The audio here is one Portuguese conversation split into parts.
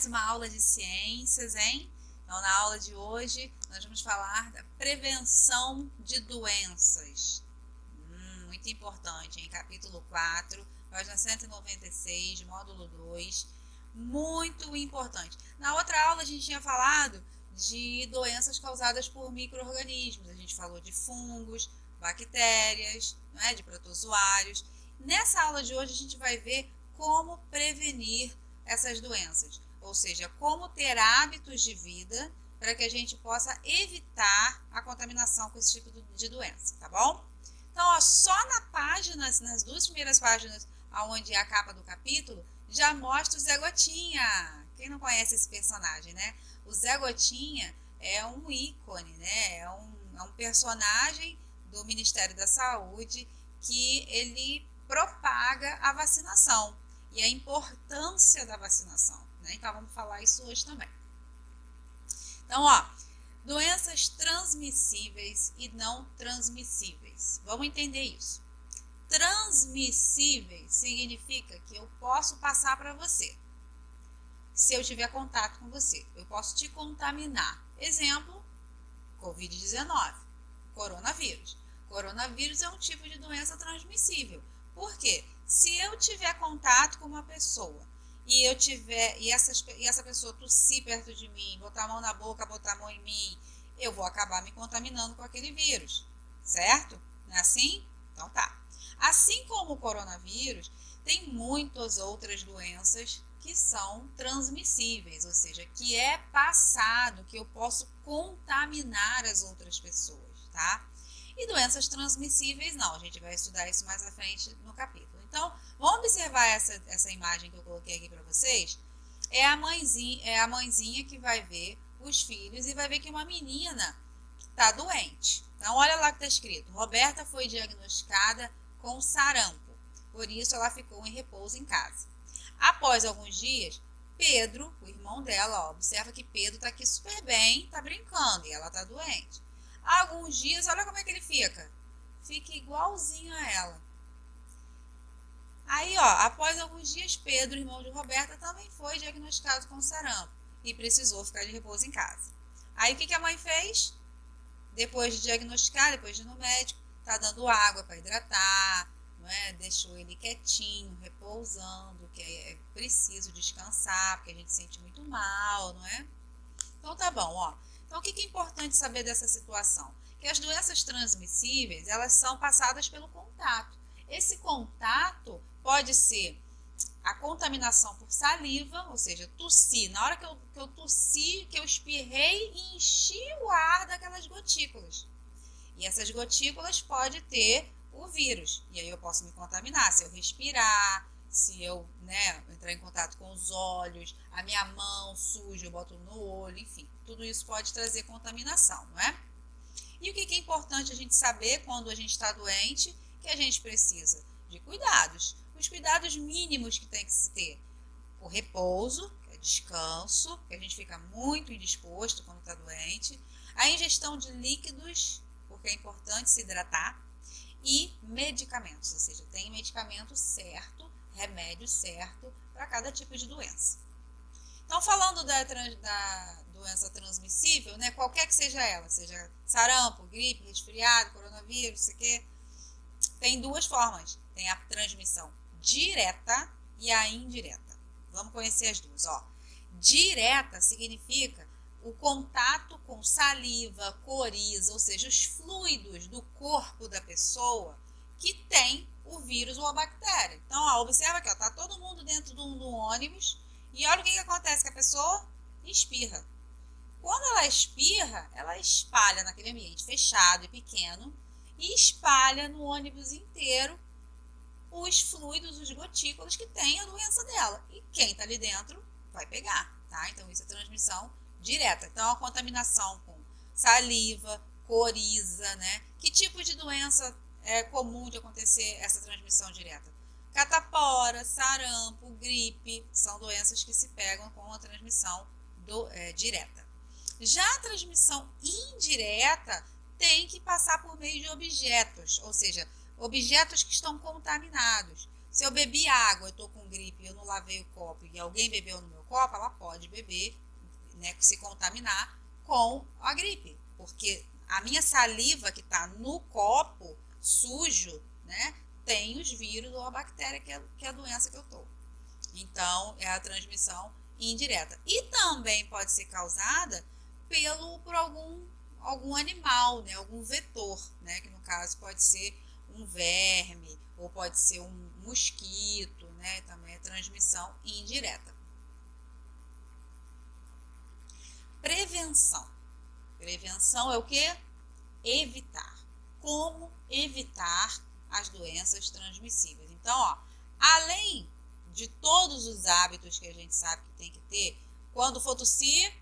mais uma aula de ciências, hein? Então, na aula de hoje, nós vamos falar da prevenção de doenças. Muito importante, em capítulo 4, página 196, módulo 2. Muito importante. Na outra aula, a gente tinha falado de doenças causadas por micro-organismos. A gente falou de fungos, bactérias, né, de protozoários. Nessa aula de hoje, a gente vai ver como prevenir essas doenças, ou seja, como ter hábitos de vida para que a gente possa evitar a contaminação com esse tipo de doença, tá bom? Então, ó, só na página, nas duas primeiras páginas, onde é a capa do capítulo, já mostra o Zé Gotinha. Quem não conhece esse personagem, né? O Zé Gotinha é um ícone, né? É um personagem do Ministério da Saúde que ele propaga a vacinação e a importância da vacinação, né? Então, vamos falar isso hoje também. Então, ó, doenças transmissíveis e não transmissíveis. Vamos entender isso. Transmissíveis significa que eu posso passar para você. Se eu tiver contato com você, eu posso te contaminar. Exemplo, Covid-19, coronavírus. Coronavírus é um tipo de doença transmissível. Por quê? Se eu tiver contato com uma pessoa e essa pessoa tossir perto de mim, botar a mão na boca, botar a mão em mim, eu vou acabar me contaminando com aquele vírus, certo? Não é assim? Então tá. Assim como o coronavírus, tem muitas outras doenças que são transmissíveis, ou seja, que é passado, que eu posso contaminar as outras pessoas, tá? E doenças transmissíveis não, a gente vai estudar isso mais à frente no capítulo. Então, vamos observar essa imagem que eu coloquei aqui para vocês. É a mãezinha que vai ver os filhos e vai ver que uma menina está doente. Então, olha lá que está escrito. Roberta foi diagnosticada com sarampo, por isso ela ficou em repouso em casa. Após alguns dias, Pedro, o irmão dela, ó, observa que Pedro está aqui super bem, está brincando e ela está doente. Há alguns dias, olha como é que ele fica. Fica igualzinho a ela. Aí, ó, após alguns dias, Pedro, irmão de Roberta, também foi diagnosticado com sarampo e precisou ficar de repouso em casa. Aí, o que a mãe fez? Depois de diagnosticar, depois de ir no médico, tá dando água para hidratar, não é? Deixou ele quietinho, repousando, que é preciso descansar, porque a gente sente muito mal, não é? Então, tá bom, ó. Então, o que é importante saber dessa situação? Que as doenças transmissíveis, elas são passadas pelo contato. Esse contato pode ser a contaminação por saliva, ou seja, tossir. Na hora que eu tossi, que eu espirrei e enchi o ar daquelas gotículas. E essas gotículas podem ter o vírus. E aí eu posso me contaminar se eu respirar, se eu entrar em contato com os olhos, a minha mão suja, eu boto no olho, enfim. Tudo isso pode trazer contaminação, não é? E o que é importante a gente saber quando a gente está doente? Que a gente precisa de cuidados. Os cuidados mínimos que tem que se ter. O repouso, que é descanso, que a gente fica muito indisposto quando está doente. A ingestão de líquidos, porque é importante se hidratar. E medicamentos, ou seja, tem medicamento certo, remédio certo para cada tipo de doença. Então, falando da doença transmissível, né, qualquer que seja ela, seja sarampo, gripe, resfriado, coronavírus, isso aqui, tem duas formas. Tem a transmissão direta e a indireta. Vamos conhecer as duas. Ó. Direta significa o contato com saliva, coriza, ou seja, os fluidos do corpo da pessoa que tem o vírus ou a bactéria. Então, ó, observa aqui, está todo mundo dentro de um ônibus e olha o que acontece, que a pessoa espirra. Quando ela espirra, ela espalha naquele ambiente fechado e pequeno e espalha no ônibus inteiro os fluidos, os gotículas que tem a doença dela. E quem está ali dentro vai pegar, tá? Então, isso é transmissão direta. Então, a contaminação com saliva, coriza, né? Que tipo de doença é comum de acontecer essa transmissão direta? Catapora, sarampo, gripe, são doenças que se pegam com a transmissão direta. Já a transmissão indireta tem que passar por meio de objetos, ou seja, objetos que estão contaminados. Se eu bebi água, eu estou com gripe, eu não lavei o copo e alguém bebeu no meu copo, ela pode beber, né, se contaminar com a gripe, porque a minha saliva que está no copo sujo, né, tem os vírus ou a bactéria que é a doença que eu estou. Então, é a transmissão indireta. E também pode ser causada por algum animal, né, algum vetor, né, que no caso pode ser um verme ou pode ser um mosquito, né, também é transmissão indireta. Prevenção. Prevenção é o que? Evitar. Como evitar as doenças transmissíveis. Então, ó, além de todos os hábitos que a gente sabe que tem que ter, quando for tossir,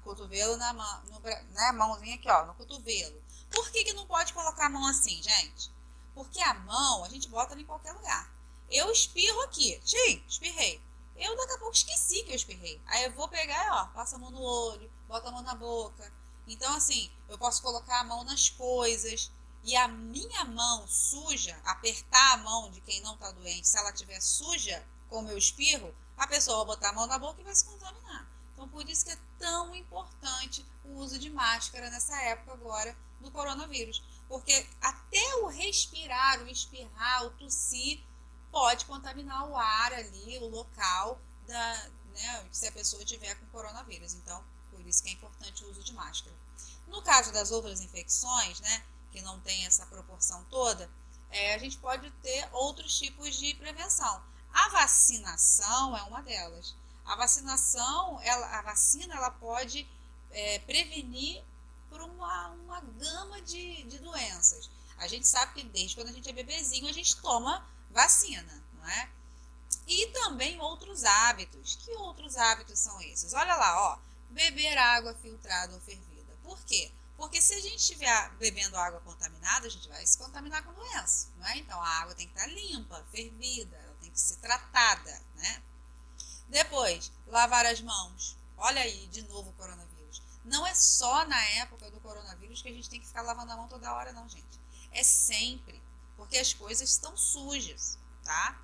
cotovelo na mão, né, mãozinha aqui, ó, no cotovelo. Por que não pode colocar a mão assim, gente? Porque a mão a gente bota em qualquer lugar. Eu espirro aqui, espirrei. Eu daqui a pouco esqueci que eu espirrei. Aí eu vou pegar, ó, passo a mão no olho, boto a mão na boca. Então, assim, eu posso colocar a mão nas coisas. E a minha mão suja, apertar a mão de quem não está doente, se ela estiver suja, como eu espirro, a pessoa vai botar a mão na boca e vai se contaminar. Então, por isso que é tão importante o uso de máscara nessa época agora do coronavírus. Porque até o respirar, o espirrar, o tossir, pode contaminar o ar ali, o local, né, se a pessoa tiver com coronavírus. Então, por isso que é importante o uso de máscara. No caso das outras infecções, né, que não tem essa proporção toda, a gente pode ter outros tipos de prevenção. A vacinação é uma delas. A vacinação, a vacina ela pode prevenir por uma gama de doenças. A gente sabe que desde quando a gente é bebezinho a gente toma vacina, não é? E também outros hábitos. Que outros hábitos são esses? Olha lá, ó, beber água filtrada ou fervida. Por quê? Porque se a gente estiver bebendo água contaminada, a gente vai se contaminar com doença, não é? Então a água tem que estar limpa, fervida, ela tem que ser tratada, né? Depois, lavar as mãos. Olha aí, de novo o coronavírus. Não é só na época do coronavírus que a gente tem que ficar lavando a mão toda hora, não, gente. É sempre, porque as coisas estão sujas, tá?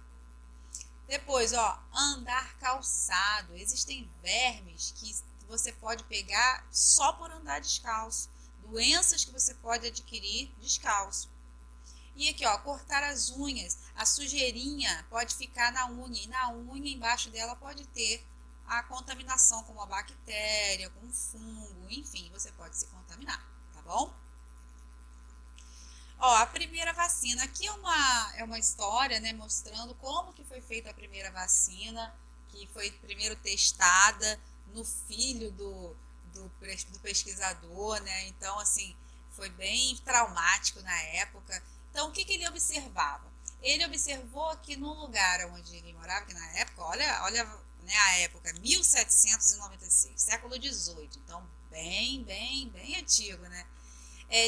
Depois, ó, andar calçado. Existem vermes que você pode pegar só por andar descalço. Doenças que você pode adquirir descalço. E aqui, ó, cortar as unhas. A sujeirinha pode ficar na unha. E na unha, embaixo dela, pode ter a contaminação com uma bactéria, com um fungo. Enfim, você pode se contaminar, tá bom? Ó, a primeira vacina. Aqui é uma história, né, mostrando como que foi feita a primeira vacina, que foi primeiro testada no filho do pesquisador, né? Então, assim, foi bem traumático na época. Então, o que ele observava? Ele observou que no lugar onde ele morava, que na época, olha né, a época, 1796, século XVIII, então bem antigo, né?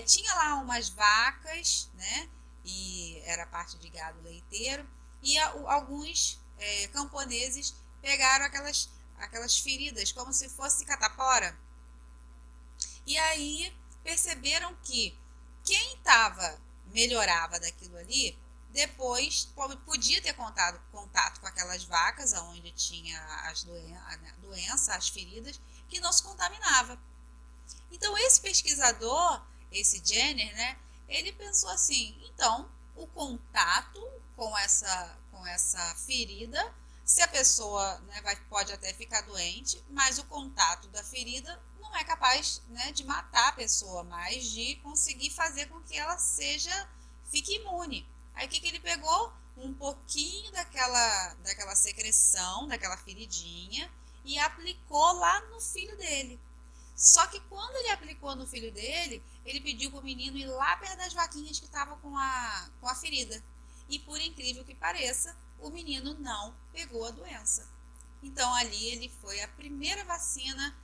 Tinha lá umas vacas, né? E era parte de gado leiteiro, e alguns camponeses pegaram aquelas feridas, como se fosse catapora. E aí perceberam que quem melhorava daquilo ali, depois podia ter contato com aquelas vacas onde tinha a doença, as feridas, que não se contaminava. Então esse pesquisador, esse Jenner, né, ele pensou assim, então o contato com essa ferida, se a pessoa, né, pode até ficar doente, mas o contato da ferida não é capaz, né, de matar a pessoa, mas de conseguir fazer com que ela fique imune. Aí o que ele pegou? Um pouquinho daquela secreção, daquela feridinha, e aplicou lá no filho dele. Só que quando ele aplicou no filho dele, ele pediu para o menino ir lá perto das vaquinhas que estavam com a ferida. E por incrível que pareça, o menino não pegou a doença. Então ali foi a primeira vacina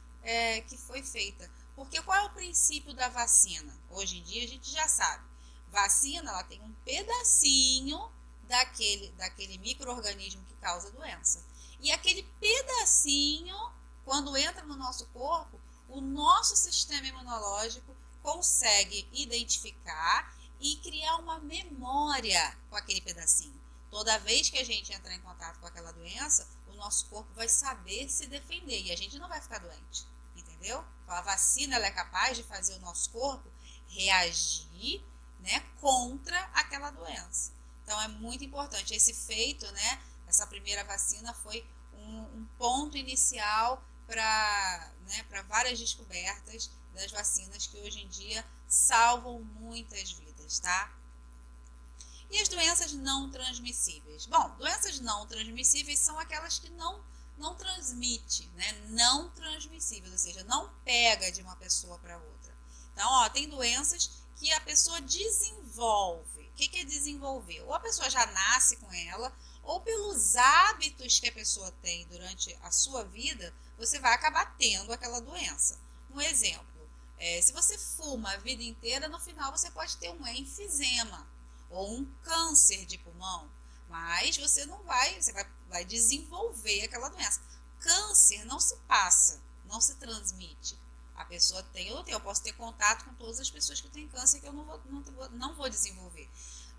que foi feita. Porque qual é o princípio da vacina? Hoje em dia a gente já sabe. Vacina, ela tem um pedacinho daquele micro-organismo que causa a doença. E aquele pedacinho, quando entra no nosso corpo, o nosso sistema imunológico consegue identificar e criar uma memória com aquele pedacinho. Toda vez que a gente entrar em contato com aquela doença, o nosso corpo vai saber se defender e a gente não vai ficar doente, entendeu? Então, a vacina ela é capaz de fazer o nosso corpo reagir, né, contra aquela doença. Então, é muito importante. Esse feito, né, essa primeira vacina foi um ponto inicial para, né, para várias descobertas das vacinas que hoje em dia salvam muitas vidas, tá? E as doenças não transmissíveis? Bom, doenças não transmissíveis são aquelas que não transmite, né? Não transmissíveis, ou seja, não pega de uma pessoa para outra. Então, ó, tem doenças que a pessoa desenvolve. O que é desenvolver? Ou a pessoa já nasce com ela, ou pelos hábitos que a pessoa tem durante a sua vida, você vai acabar tendo aquela doença. Um exemplo, se você fuma a vida inteira, no final você pode ter um enfisema ou um câncer de pulmão, mas você não vai, vai desenvolver aquela doença. Câncer não se passa, não se transmite. A pessoa tem ou não tem, eu posso ter contato com todas as pessoas que têm câncer que eu não vou desenvolver.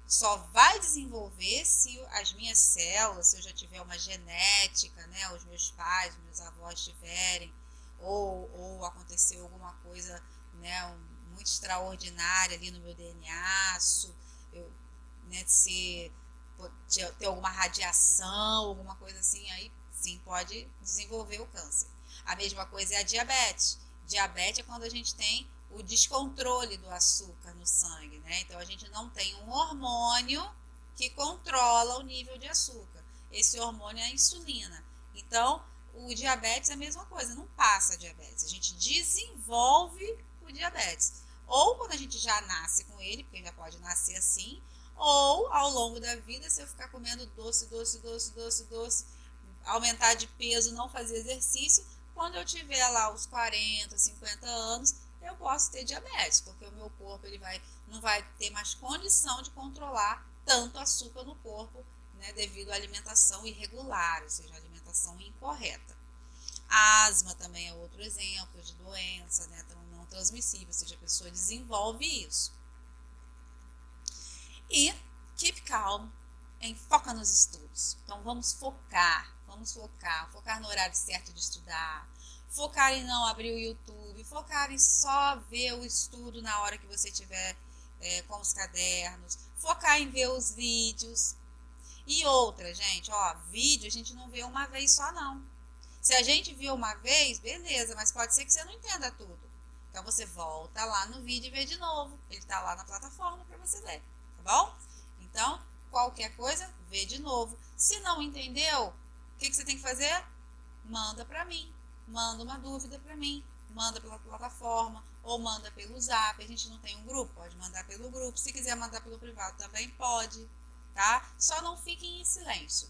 Só vai desenvolver se as minhas células, se eu já tiver uma genética, né, os meus pais, os meus avós tiverem, ou aconteceu alguma coisa, né, muito extraordinária ali no meu DNA, né, se ter alguma radiação, alguma coisa assim, aí sim pode desenvolver o câncer. A mesma coisa é a diabetes. Diabetes é quando a gente tem o descontrole do açúcar no sangue, né? Então a gente não tem um hormônio que controla o nível de açúcar. Esse hormônio é a insulina. Então o diabetes é a mesma coisa, não passa diabetes. A gente desenvolve o diabetes. Ou quando a gente já nasce com ele, porque já pode nascer assim, ou ao longo da vida, se eu ficar comendo doce, aumentar de peso, não fazer exercício, quando eu tiver lá os 40, 50 anos, eu posso ter diabetes, porque o meu corpo não vai ter mais condição de controlar tanto açúcar no corpo, né, devido à alimentação irregular, ou seja, alimentação incorreta. A asma também é outro exemplo de doença, né, não transmissível, ou seja, a pessoa desenvolve isso. E keep calm, foca nos estudos. Então vamos focar no horário certo de estudar, focar em não abrir o YouTube, focar em só ver o estudo na hora que você tiver com os cadernos, focar em ver os vídeos. E outra, gente, ó, vídeo a gente não vê uma vez só não. Se a gente viu uma vez, beleza, mas pode ser que você não entenda tudo. Então você volta lá no vídeo e vê de novo. Ele está lá na plataforma para você ler, tá bom? Então, qualquer coisa, vê de novo. Se não entendeu, o que você tem que fazer? Manda para mim. Manda uma dúvida para mim. Manda pela plataforma ou manda pelo Zap. A gente não tem um grupo, pode mandar pelo grupo. Se quiser mandar pelo privado também pode, tá? Só não fiquem em silêncio.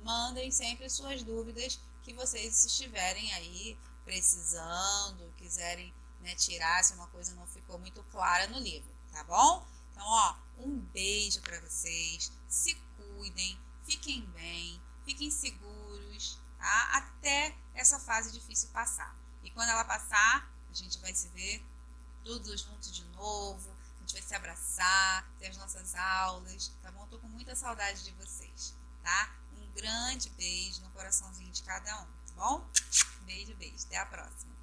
Mandem sempre suas dúvidas que vocês estiverem aí precisando, quiserem, né, tirar se uma coisa não ficou muito clara no livro, tá bom? Então, ó, um beijo para vocês, se cuidem, fiquem bem, fiquem seguros, tá? Até essa fase difícil passar. E quando ela passar, a gente vai se ver tudo junto de novo, a gente vai se abraçar, ter as nossas aulas, tá bom? Tô com muita saudade de vocês, tá? Um grande beijo no coraçãozinho de cada um, tá bom? Beijo, beijo. Até a próxima.